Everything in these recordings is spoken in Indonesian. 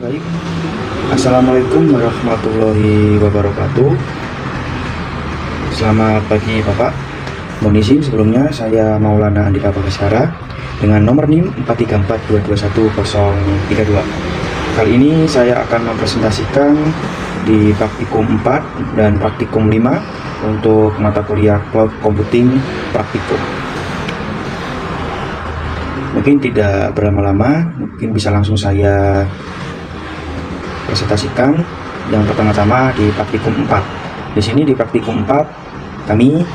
Baik, Assalamualaikum warahmatullahi wabarakatuh. Selamat pagi Bapak. Mohon izin sebelumnya saya Maulana Andika Bagasara dengan nomor NIM 434221032. Kali ini saya akan mempresentasikan di praktikum 4 dan praktikum 5 untuk mata kuliah Cloud Computing praktikum. Mungkin tidak berlama-lama, mungkin bisa langsung saya presentasikan. Yang pertama-tama di praktikum 4. Di sini di praktikum 4 kami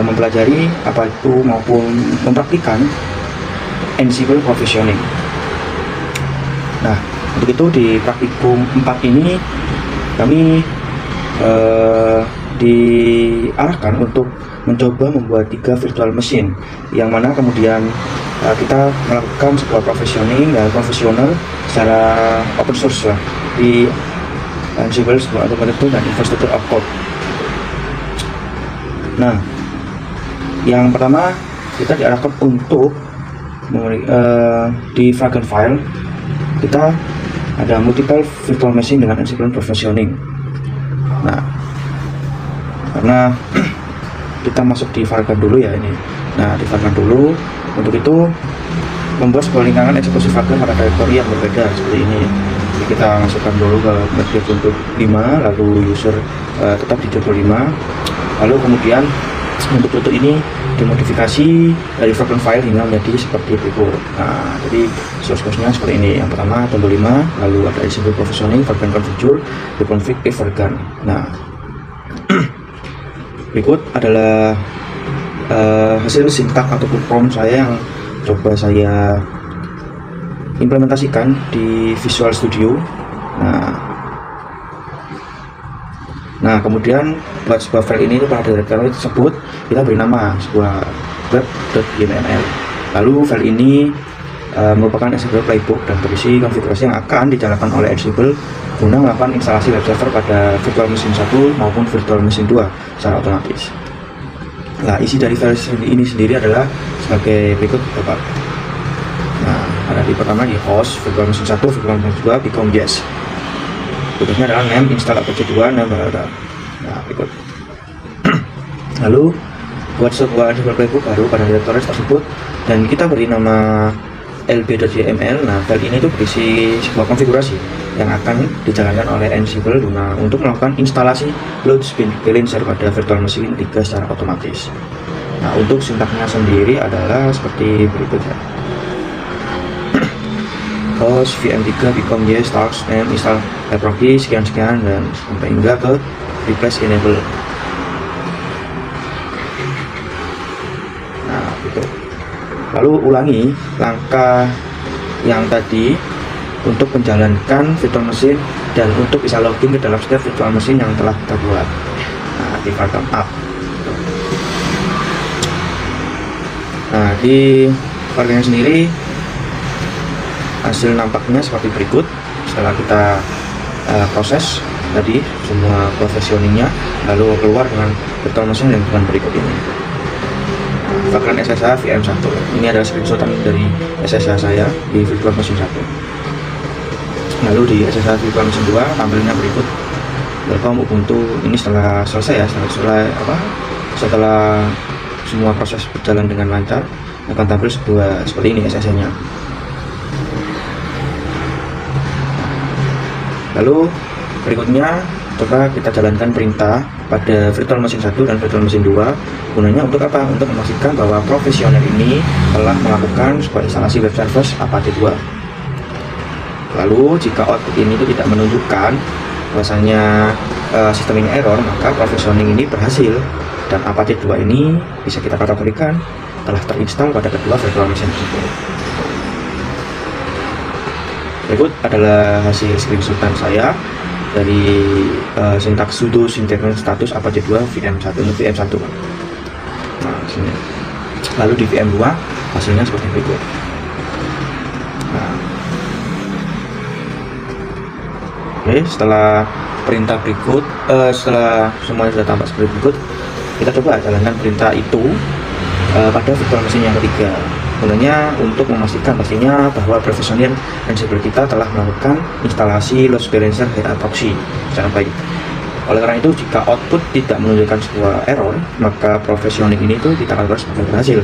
mempelajari apa itu maupun mempraktikkan Ansible Provisioning. Nah, untuk itu di praktikum 4 ini kami diarahkan untuk mencoba membuat 3 virtual machine, yang mana kemudian kita melakukan sebuah provisioning dan profesional secara open source lah di Ansible sebuah automated dan infrastructure of code. Nah, yang pertama kita diarahkan untuk di fragment file kita ada multiple virtual machine dengan Ansible provisioning. Nah, karena kita masuk di fragment dulu ya ini. Nah, di fragment dulu, untuk itu membuat sebuah lingkaran eksekusi fragment pada directory yang berbeda seperti ini. Jadi kita masukkan dulu ke metode untuk 5, lalu user tetap di 25, lalu kemudian untuk tutup ini dimodifikasi dari fragment file hingga menjadi seperti berikut. Nah, jadi source code-nya seperti ini. Yang pertama tombol 5, lalu ada Ansible provisioning, fragment configure, config fragment. Nah, berikut adalah hasil sintak ataupun prompt saya yang coba saya implementasikan di Visual Studio. Nah, kemudian buat sebuah file ini pada directory tersebut kita beri nama sebuah web.yml. Lalu file ini merupakan Ansible playbook dan berisi konfigurasi yang akan dijalankan oleh Ansible guna melakukan instalasi web server pada virtual machine 1 maupun virtual machine 2 secara otomatis. Nah, isi dari file ini sendiri adalah sebagai berikut Bapak. Nah, ada di pertama di host virtual machine 1, virtual machine 2, become yes. Berikutnya adalah name install apache 2, name berada. Nah, berikut. Lalu buat sebuah Ansible playbook baru pada directory tersebut dan kita beri nama lb.yml. Nah, file ini itu berisi sebuah konfigurasi yang akan dijalankan oleh Ansible guna untuk melakukan instalasi load balancer pada virtual machine 3 secara otomatis. Nah, untuk sintaknya sendiri adalah seperti berikut ya. Host vm3 become yes starts name install proxy sekian-sekian dan sampai hingga ke replace enable. Nah, gitu. Lalu ulangi langkah yang tadi untuk menjalankan virtual machine dan untuk bisa login ke dalam setiap virtual machine yang telah kita buat. Nah, di bottom up. Nah, di bagian sendiri hasil nampaknya seperti berikut. Setelah kita proses tadi semua provisioningnya, lalu keluar dengan virtual machine yang dengan berikut ini. Bahkan SSH VM1. Ini adalah screenshotan dari SSH saya di virtual machine 1. Lalu di SSH virtual machine 2 tampilnya berikut. Welcome Ubuntu. Ini setelah selesai ya, setelah semua proses berjalan dengan lancar akan tampil seperti ini SSH-nya. Lalu berikutnya coba kita jalankan perintah pada virtual machine 1 dan virtual machine 2. Gunanya untuk apa? Untuk memastikan bahwa profesional ini telah melakukan sebuah instalasi web service Apache 2. Lalu jika output ini itu tidak menunjukkan bahwasanya sistem ini error, maka provisioning ini berhasil dan Apache 2 ini bisa kita kategorikan telah terinstall pada kedua virtual machine tersebut. Berikut adalah hasil screenshotan saya dari sintak sudo syntax status Apache 2 VM1 untuk VM1. Nah, sini. Lalu di VM2 hasilnya seperti berikut. Nah, oke, setelah perintah berikut, setelah semuanya sudah tampak seperti berikut, kita coba jalankan perintah itu pada virtual machine yang ketiga. Gunanya untuk memastikan pastinya bahwa profesional Ansible kita telah melakukan instalasi load balancer head proxy secara baik. Oleh karena itu, jika output tidak menunjukkan sebuah error, maka profesioning ini itu kita kategorikan sebagai berhasil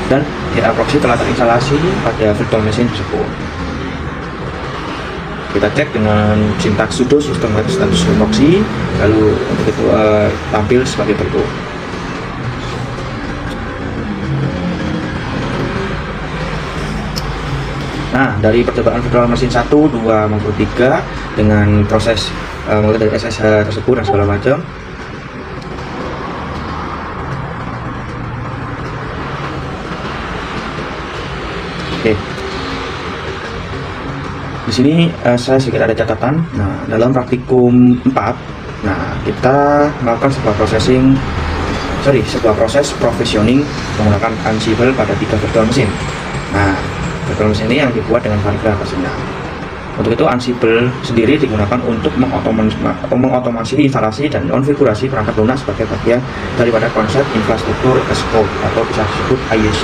dan head proxy telah terinstalasi pada virtual machine tersebut. Kita cek dengan sintaks sudo system status proxy, lalu untuk itu tampil sebagai berikut. Nah, dari percobaan virtual machine 1, 2, maupun 3 dengan proses mulai dari SSH tersebut dan segala macam. Oke. Di sini saya sedikit ada catatan. Nah, dalam praktikum 4, nah kita melakukan sebuah proses provisioning menggunakan Ansible pada 3 virtual machine. Nah, virtual machine ini yang dibuat dengan Varga pastinya. Untuk itu Ansible sendiri digunakan untuk mengotomasi instalasi dan konfigurasi perangkat lunak sebagai bagian daripada konsep infrastruktur as code atau bisa disebut IaaC.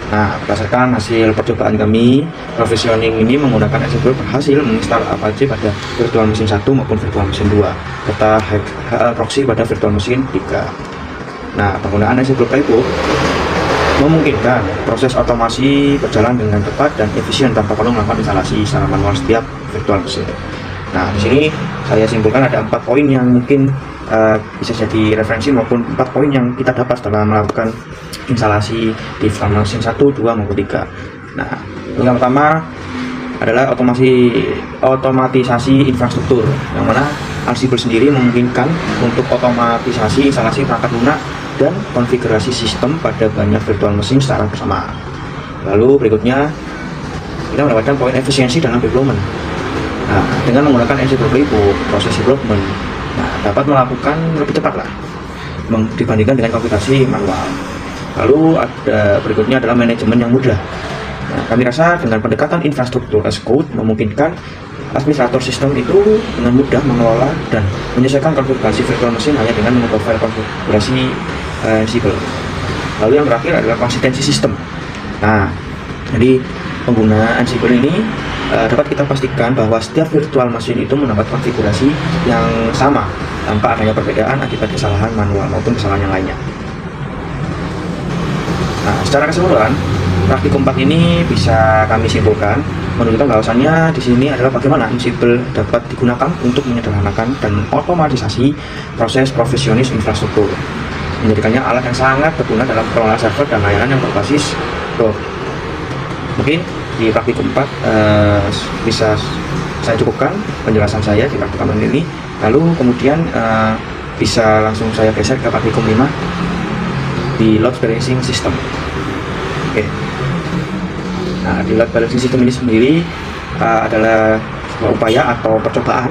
Nah, berdasarkan hasil percobaan kami, provisioning ini menggunakan Ansible berhasil menginstal Apache pada virtual machine 1 maupun virtual machine 2 serta proxy pada virtual machine 3. Nah, penggunaan Ansible Playbook memungkinkan proses otomasi berjalan dengan cepat dan efisien tanpa perlu melakukan instalasi secara manual setiap virtual machine. Nah, di sini saya simpulkan ada 4 poin yang mungkin bisa jadi referensi maupun 4 poin yang kita dapat setelah melakukan instalasi di virtual machine 1, 2, maupun 3. Nah, yang pertama adalah otomatisasi infrastruktur, yang mana Ansible sendiri memungkinkan untuk otomatisasi instalasi perangkat lunak dan konfigurasi sistem pada banyak virtual machine secara bersama. Lalu berikutnya kita mendapatkan poin efisiensi dalam development. Nah, dengan menggunakan Ansible Playbook, proses development dapat melakukan lebih cepat lah dibandingkan dengan konfigurasi manual. Lalu ada berikutnya adalah manajemen yang mudah. Nah, kami rasa dengan pendekatan infrastruktur as code memungkinkan administrator sistem itu dengan mudah mengelola dan menyelesaikan konfigurasi virtual machine hanya dengan mengubah file konfigurasi Ansible. Lalu yang terakhir adalah konsistensi sistem. Nah, jadi pengguna Ansible ini dapat kita pastikan bahwa setiap virtual machine itu mendapat konfigurasi yang sama tanpa adanya perbedaan akibat kesalahan manual maupun kesalahan yang lainnya. Nah, secara keseluruhan, praktikum 4 ini bisa kami simpulkan menunjukkan bahwasannya di sini adalah bagaimana Ansible dapat digunakan untuk menyederhanakan dan otomatisasi proses provisionis infrastruktur, menjadikannya alat yang sangat berguna dalam pengelolaan server dan layanan yang berbasis Docker. Mungkin di praktikum 4 bisa saya cukupkan penjelasan saya di praktikum ini, lalu kemudian bisa langsung saya geser ke praktikum 5 di load balancing system. Oke. Nah, di load balancing system ini sendiri adalah sebuah upaya atau percobaan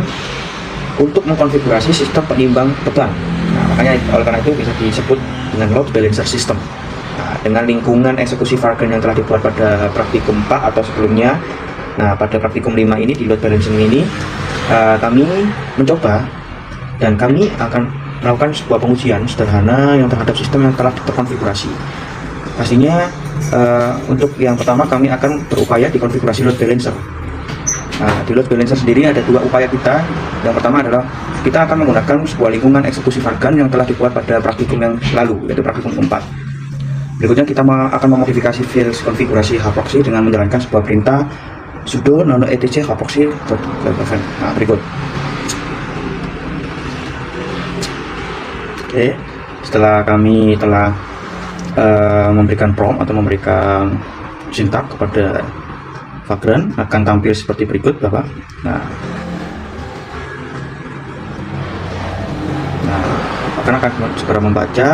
untuk mengkonfigurasi sistem penyimbang beban. Nah, makanya oleh karena itu bisa disebut dengan load balancer system. Nah, dengan lingkungan eksekusi Vargan yang telah dibuat pada praktikum 4 atau sebelumnya, nah pada praktikum 5 ini di load balancing ini kami mencoba dan kami akan melakukan sebuah pengujian sederhana yang terhadap sistem yang telah terkonfigurasi. Pastinya untuk yang pertama kami akan berupaya di konfigurasi load balancer. Nah, di load balancer sendiri ada 2 upaya kita. Yang pertama adalah kita akan menggunakan sebuah lingkungan eksekusi Vargan yang telah dibuat pada praktikum yang lalu, yaitu praktikum 4. Berikutnya kita akan memodifikasi file konfigurasi hproxy dengan menjalankan sebuah perintah sudo nano etc hproxy. Nah, berikut. Oke, setelah kami telah memberikan prompt atau memberikan sintak kepada Vagrant, akan tampil seperti berikut, Bapak. Nah, Vagrant akan segera membaca.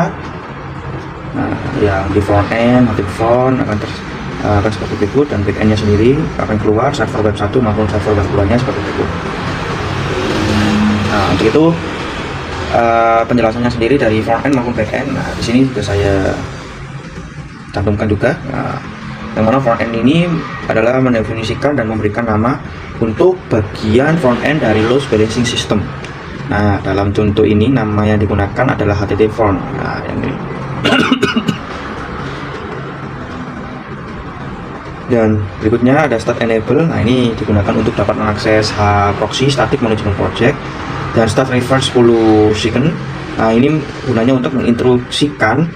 Nah, yang di front end atau font akan seperti berikut, dan back endnya sendiri akan keluar server web 1 maupun server web 2 nya seperti berikut. Nah, untuk itu penjelasannya sendiri dari front end maupun back end. Nah, di sini sudah saya cantumkan juga. Nah, yang mana front end ini adalah mendefinisikan dan memberikan nama untuk bagian front end dari load balancing system. Nah, dalam contoh ini nama yang digunakan adalah HTTP front. Nah, yang ini. Dan berikutnya ada start enable. Nah, ini digunakan untuk dapat mengakses proxy static management project, dan start reverse 10 second. Nah, ini gunanya untuk menginstruksikan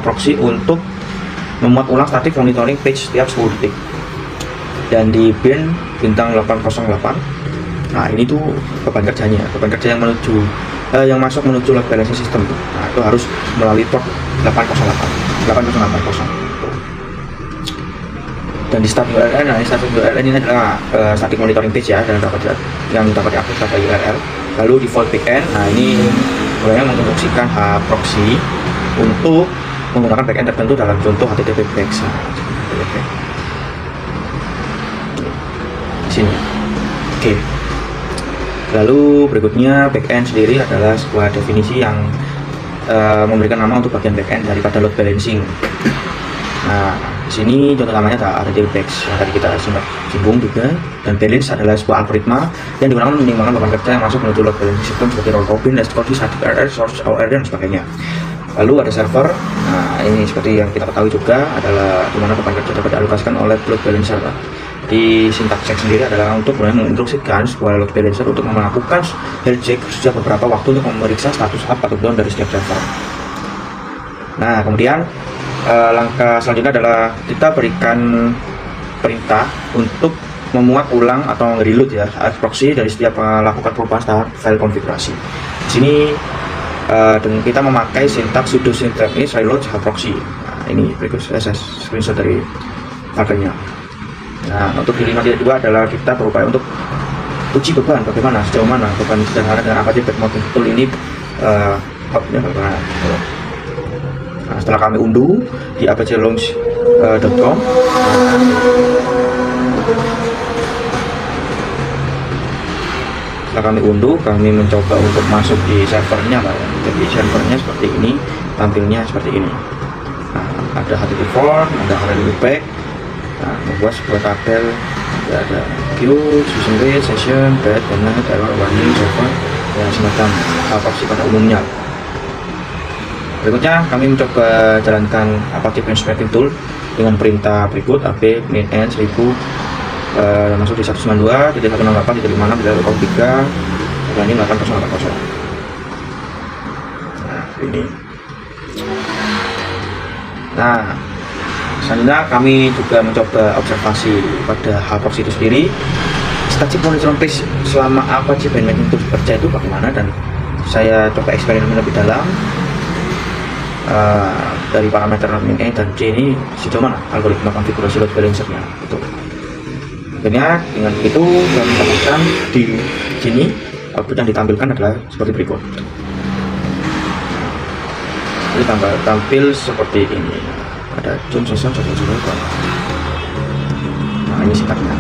proxy untuk memuat ulang static monitoring page setiap 10 detik. Dan di bin bintang 808. Nah, ini tuh beban kerja yang masuk menuju load balancing system. Nah, itu harus melalui port 8080. Dan di start URL, ini adalah static monitoring page ya, dan yang dapat diakses pada URL. Lalu default backend, nah ini sebenarnya menginstruksikan proxy untuk menggunakan backend tertentu dalam contoh HTTP Flex. Di sini. Oke. Lalu berikutnya backend sendiri adalah sebuah definisi yang memberikan nama untuk bagian backend daripada load balancing. Nah, di sini contoh namanya ada RTFlex yang tadi kita singgung juga, dan balance adalah sebuah algoritma yang digunakan untuk menimbangkan beban kerja yang masuk menuju load balancing system seperti roll robin, rest code, static error, source error, dan sebagainya. Lalu ada server. Nah, ini seperti yang kita ketahui juga adalah di mana beban kerja dapat dialokasikan oleh load balancer. Di syntax sendiri adalah untuk menginstruksikan sebuah load balancer untuk melakukan health check setiap beberapa waktu untuk memeriksa status up atau down dari setiap server. Nah, kemudian langkah selanjutnya adalah kita berikan perintah untuk memuat ulang atau reload ya proxy dari setiap melakukan perubahan file konfigurasi. Di sini dan kita memakai sintaks sudo syntax reload proxy. Nah, ini berikut saya screenshot dari pagernya. Nah, untuk di 5.2 adalah kita berupaya untuk uji beban, bagaimana sejauh mana beban sederhana dengan Apache Backmounting Tool ini bagaimana. Nah, setelah kami unduh di apache-launch.com, kami mencoba untuk masuk di servernya, Pak. Jadi servernya seperti ini, tampilnya seperti ini. Nah, ada HTTP form, ada HTTP back. Nah, membuat sebuah tabel, ada queue, session, bad, error, warning, server, dan semacam proxy pada umumnya. Berikutnya kami mencoba jalankan Apache Benchmarking Tool dengan perintah berikut ap min n 1000 masuk di 192.168.5.6.3 ini 8080. Nah, ini. Nah, selanjutnya kami juga mencoba observasi pada proxy itu sendiri. Static monitoring page selama Apache Benchmarking Tool bekerja itu bagaimana, dan saya coba eksperimen lebih dalam. Dari parameter min e dan c ini sejauh mana algoritma konfigurasi load balancer-nya itu. Akhirnya dengan itu kami dapatkan di sini output yang ditampilkan adalah seperti berikut. Ini tampil seperti ini. Ada John session. Nah, ini sintaknya.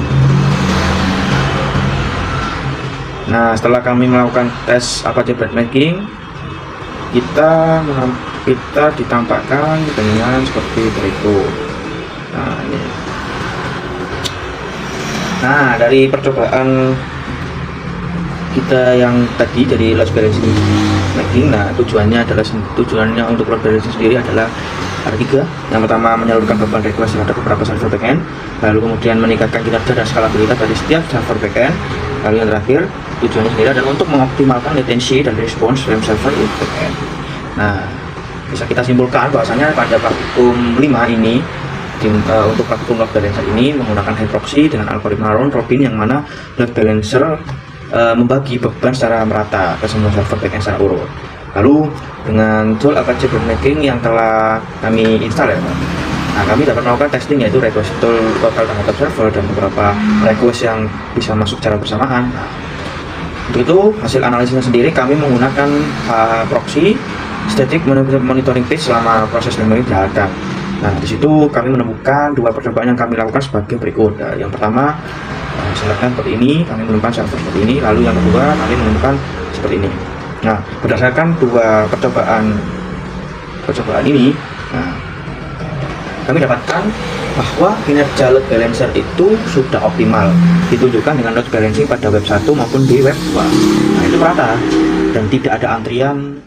Nah, setelah kami melakukan tes Apache benchmarking, kita ditampakkan dengan seperti berikut. Nah, ini. Nah, dari percobaan kita yang tadi dari load balancing mapping, nah tujuannya untuk load balancing sendiri adalah ada 3. Yang pertama, menyalurkan beban request terhadap beberapa server backend, lalu kemudian meningkatkan kinerja dan skalabilitas dari setiap server backend, lalu yang terakhir tujuannya sendiri adalah untuk mengoptimalkan latency dan respons dalam server backend. Nah, bisa kita simpulkan bahwasanya pada praktikum 5 ini untuk praktikum load balancer ini menggunakan hand proxy dengan algoritma round robin, yang mana load balancer membagi beban secara merata ke semua server backend secara urut. Lalu dengan tool Apache Benchmarking yang telah kami install ya, nah kami dapat melakukan testing, yaitu request total terhadap server dan beberapa request yang bisa masuk secara bersamaan. Nah, untuk itu hasil analisisnya sendiri kami menggunakan proxy static monitoring page selama proses memory dijalankan. Nah, di situ kami menemukan 2 percobaan yang kami lakukan sebagai berikut. Yang pertama, misalkan seperti ini, kami menemukan server seperti ini. Lalu yang kedua, kami menemukan seperti ini. Nah, berdasarkan 2 percobaan ini, nah, kami dapatkan bahwa kinerja load balancer itu sudah optimal, ditunjukkan dengan load balancing pada web 1 maupun di web 2. Nah, itu merata dan tidak ada antrian